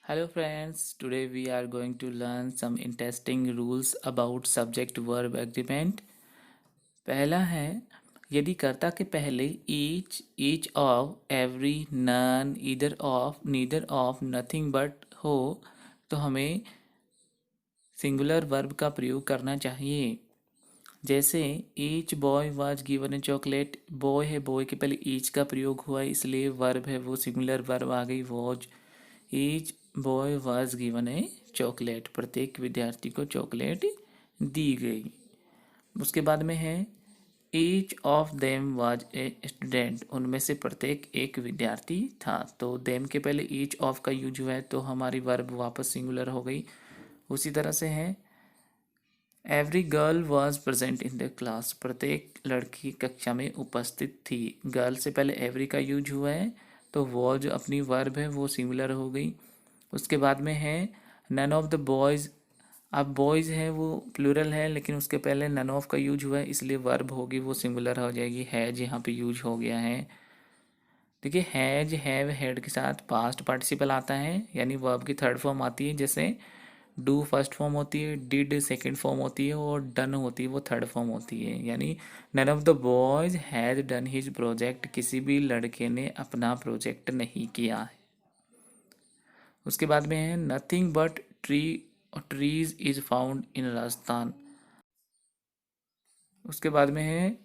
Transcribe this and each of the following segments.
Hello friends, today we are going to learn some interesting rules about subject verb agreement. पहला है, यदि कर्ता के पहले each of, every, none, either of, neither of, nothing but हो तो हमें सिंगुलर वर्ब का प्रयोग करना चाहिए। जैसे each boy was given A chocolate, boy है, बॉय के पहले ईच का प्रयोग हुआ है इसलिए वर्ब है वो सिंगुलर वर्ब आ गई was. Each boy was given A chocolate, प्रत्येक विद्यार्थी को चॉकलेट दी गई। उसके बाद में है each of them was a student, उनमें से प्रत्येक एक विद्यार्थी था। तो देम के पहले ईच ऑफ का यूज हुआ है तो हमारी वर्ब वापस सिंगुलर हो गई। उसी तरह से है every girl was present in the class, प्रत्येक लड़की कक्षा में उपस्थित थी। गर्ल से पहले एवरी का यूज हुआ है तो वो जो अपनी वर्ब है वो सिंगुलर हो गई। उसके बाद में है नन ऑफ द बॉयज़, अब बॉयज़ है वो प्लूरल है लेकिन उसके पहले नन ऑफ का यूज हुआ है इसलिए वर्ब होगी वो सिंगुलर हो जाएगी। हैज यहाँ पे यूज हो गया है। देखिए हैज, हैव, हैड के साथ पास्ट पार्टिसिपल आता है यानी वर्ब की थर्ड फॉर्म आती है। जैसे डू फर्स्ट फॉर्म होती है, डिड सेकंड फॉर्म होती है और डन होती है वो थर्ड फॉर्म होती है। यानी none of the boys has done his project, किसी भी लड़के ने अपना प्रोजेक्ट नहीं किया है। उसके बाद में है nothing but trees is found in Rajasthan. उसके बाद में है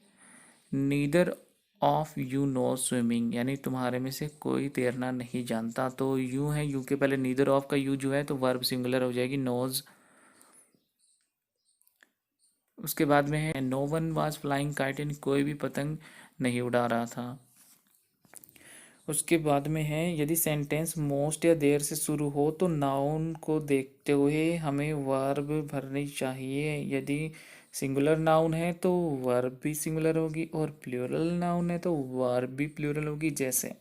neither of you know swimming, यानी तुम्हारे में से कोई तैरना नहीं जानता। तो यू है, यू के पहले नीदर ऑफ का यूज हुआ है तो वर्ब सिंगुलर हो जाएगी नोज। उसके बाद में है no one was flying kite, यानी कोई भी पतंग नहीं उड़ा रहा था। उसके बाद में है यदि सेंटेंस मोस्ट या देर से शुरू हो तो नाउन को देखते हुए हमें वर्ब भरनी चाहिए। यदि सिंगुलर नाउन है तो वर्ब भी सिंगुलर होगी और प्लूरल नाउन है तो वर्ब भी प्लूरल होगी। जैसे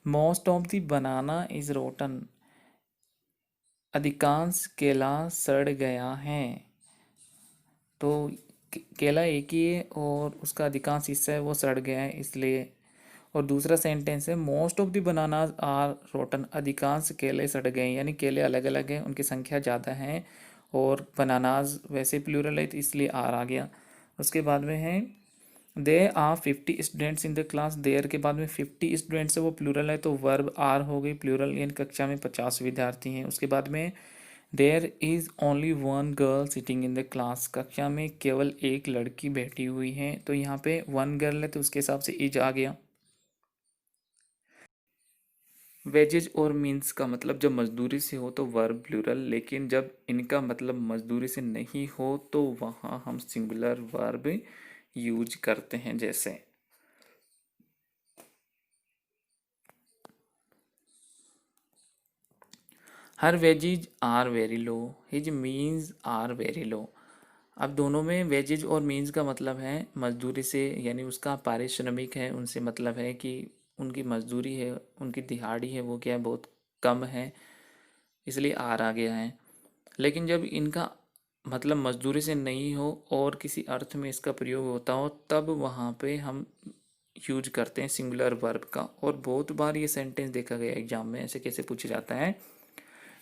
most of the banana is rotten, अधिकांश केला सड़ गया है। तो केला एक ही है और उसका अधिकांश हिस्सा है वो सड़ गया है इसलिए। और दूसरा सेंटेंस है most of the bananas are rotten, अधिकांश केले सड़ गए हैं, यानी केले अलग अलग हैं उनकी संख्या ज़्यादा है और बनानाज वैसे प्लूरल है तो इसलिए आर आ गया। उसके बाद में है they are 50 students in the class, there के बाद में 50 स्टूडेंट्स है वो प्लूरल है तो वर्ब आर हो गई प्लूरल, यानी कक्षा में 50 विद्यार्थी हैं। उसके बाद में there is only one girl sitting in the class, कक्षा में केवल एक लड़की बैठी हुई है। तो यहाँ पे वन गर्ल है तो उसके हिसाब से इज आ गया। वेजेज और मीन्स का मतलब जब मजदूरी से हो तो वर्ब प्लूरल, लेकिन जब इनका मतलब मजदूरी से नहीं हो तो वहाँ हम सिंगुलर वर्ब यूज करते हैं। जैसे her wages are very low, his means are very low. अब दोनों में वेजेज और मीन्स का मतलब है मजदूरी से, यानी उसका पारिश्रमिक है उनसे मतलब है कि उनकी मजदूरी है, उनकी दिहाड़ी है वो क्या है बहुत कम है इसलिए आर आ गया है। लेकिन जब इनका मतलब मजदूरी से नहीं हो और किसी अर्थ में इसका प्रयोग होता हो तब वहाँ पे हम यूज करते हैं सिंगुलर वर्ब का। और बहुत बार ये सेंटेंस देखा गया एग्जाम में, ऐसे कैसे पूछा जाता है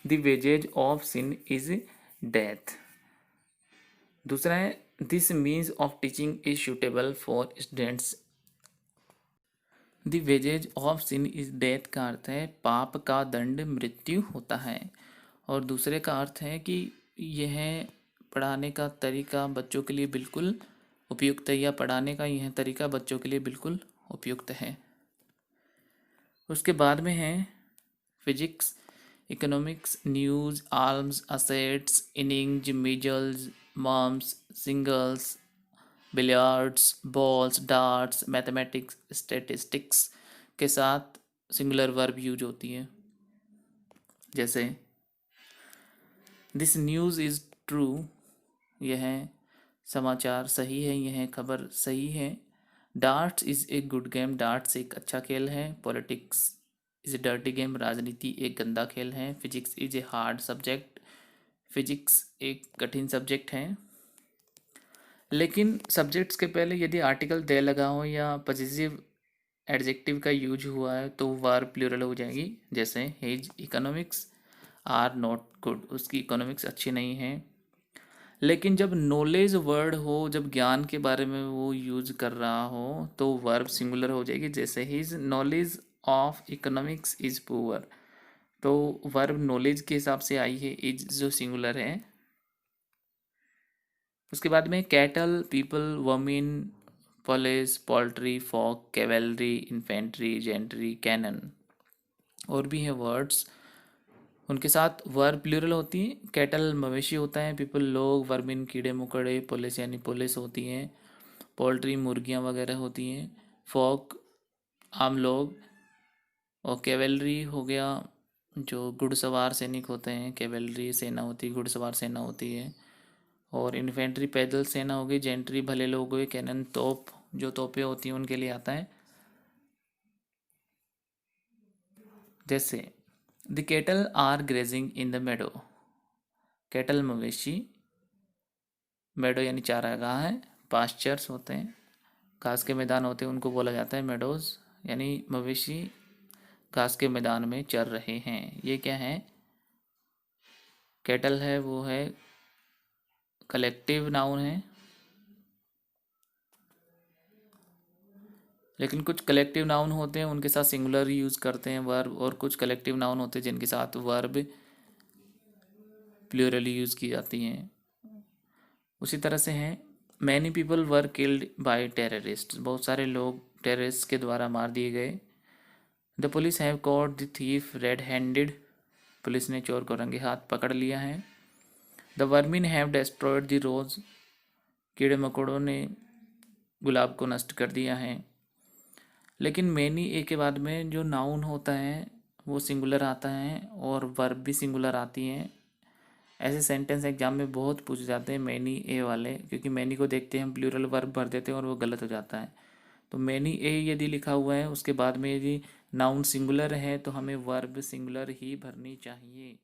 the wages of sin is death. दूसरा है this means of teaching is suitable for students. The wages of sin is death का अर्थ है पाप का दंड मृत्यु होता है। और दूसरे का अर्थ है कि यह पढ़ाने का तरीका बच्चों के लिए बिल्कुल उपयुक्त है, या पढ़ाने का यह तरीका बच्चों के लिए बिल्कुल उपयुक्त है। उसके बाद में है physics, economics, news, arms, assets, innings, measles, mumps, singles, billiards, bowls, darts, mathematics, statistics के साथ सिंगुलर वर्ब यूज होती है। जैसे दिस न्यूज़ इज़ ट्रू, यह समाचार सही है, यह खबर सही है। Darts is a good game, darts एक अच्छा खेल है। Politics is a dirty game, राजनीति एक गंदा खेल है। Physics is a hard subject, physics एक कठिन सब्जेक्ट है। लेकिन सब्जेक्ट्स के पहले यदि आर्टिकल दे लगा हो या पॉजिटिव एडजेक्टिव का यूज हुआ है तो वर्ब प्लूरल हो जाएगी। जैसे his economics are not good, उसकी इकोनॉमिक्स अच्छी नहीं है। लेकिन जब नॉलेज वर्ड हो, जब ज्ञान के बारे में वो यूज कर रहा हो, तो वर्ब सिंगुलर हो जाएगी। जैसे his knowledge of economics is poor, तो वर्ब नॉलेज के हिसाब से आई है, इज जो सिंगुलर है। उसके बाद में cattle, people, women, police, poultry, folk, cavalry, infantry, gentry, cannon, और भी है वर्ड्स। उनके साथ वर्ब प्लूरल होती है। कैटल मवेशी होता है, पीपल लोग, वर्मिन कीड़े मकोड़े, पुलिस यानी पुलिस होती हैं, पोल्ट्री मुर्गियां वगैरह होती हैं, फॉक आम लोग, और कैवेलरी हो गया जो घुड़सवार सैनिक होते हैं। कैवेलरी सेना होती है, घुड़सवार सेना होती है। और इन्फेंट्री पैदल सेना हो गई, जेंट्री भले लोग हुए, कैनन तोप जो तोपें होती हैं उनके लिए आता है। जैसे the cattle are grazing in the meadow, cattle मवेशी, मेडो यानी चारागाह है, पास्चर्स होते हैं, घास के मैदान होते हैं, उनको बोला जाता है मेडोज, यानी मवेशी घास के मैदान में चर रहे हैं। ये क्या है, कैटल है, वो है कलेक्टिव नाउन है। लेकिन कुछ कलेक्टिव नाउन होते हैं उनके साथ सिंगुलर यूज करते हैं वर्ब, और कुछ कलेक्टिव नाउन होते हैं जिनके साथ वर्ब प्लूरली यूज की जाती हैं। उसी तरह से है many people were killed by terrorist, बहुत सारे लोग टेररिस्ट के द्वारा मार दिए गए। The police have caught the thief red handed, police ने चोर को रंगे हाथ पकड़ लिया है। The vermin have destroyed the rose, कीड़े मकोड़ों ने गुलाब को नष्ट कर दिया है। लेकिन मैनी ए के बाद में जो नाउन होता है वो सिंगुलर आता है, और वर्ब भी सिंगुलर आती हैं। ऐसे सेंटेंस एग्जाम में बहुत पूछे जाते हैं मैनी ए वाले, क्योंकि मैनी को देखते हैं हम प्लूरल वर्ब भर देते हैं और वो गलत हो जाता है। तो मैनी ए यदि लिखा हुआ है उसके बाद में यदि नाउन सिंगुलर है तो हमें वर्ब सिंगुलर ही भरनी चाहिए।